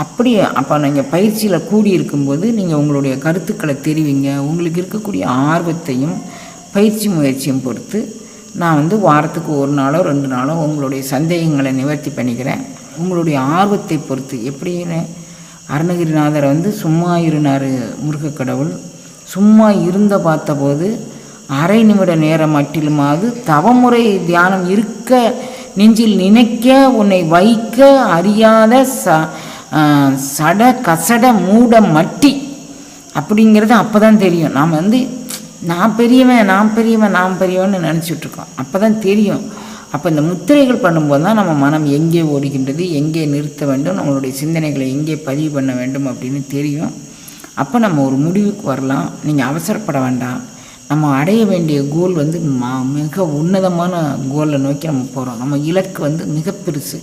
அப்போ நீங்கள் பயிற்சியில் கூடியிருக்கும்போது நீங்கள் உங்களுடைய கருத்துக்களை தெரிவிங்க. உங்களுக்கு இருக்கக்கூடிய ஆர்வத்தையும் பயிற்சி முயற்சியும் பொறுத்து நான் வாரத்துக்கு 1 நாளோ 2 நாளோ உங்களுடைய சந்தேகங்களை நிவர்த்தி பண்ணிக்கிறேன். உங்களுடைய ஆர்வத்தை பொறுத்து எப்படின்னு அருணகிரிநாதரை சும்மா இருந்தார் முருகக்கடவுள். சும்மா இருந்த பார்த்தபோது அரை நிமிட நேரம் மட்டிலுமாவது தவமுறை தியானம் இருக்க நெஞ்சில் நினைக்க உன்னை வைக்க அறியாத சட கசட மூட மட்டி அப்படிங்கிறது அப்போ தான் தெரியும். நாம் நான் பெரியவன்னு நினச்சிட்ருக்கோம். அப்போ தான் தெரியும். அப்போ இந்த முத்திரைகள் பண்ணும்போது தான் நம்ம மனம் எங்கே ஓடுகின்றது, எங்கே நிறுத்த வேண்டும், நம்மளுடைய சிந்தனைகளை எங்கே பதிவு பண்ண வேண்டும் அப்படின்னு தெரியும். அப்போ நம்ம ஒரு முடிவுக்கு வரலாம். நீங்கள் அவசரப்பட வேண்டாம். நம்ம அடைய வேண்டிய கோல் மிக உன்னதமான கோலை நோக்கி நம்ம போகிறோம். நம்ம இலக்கு மிக பெருசு.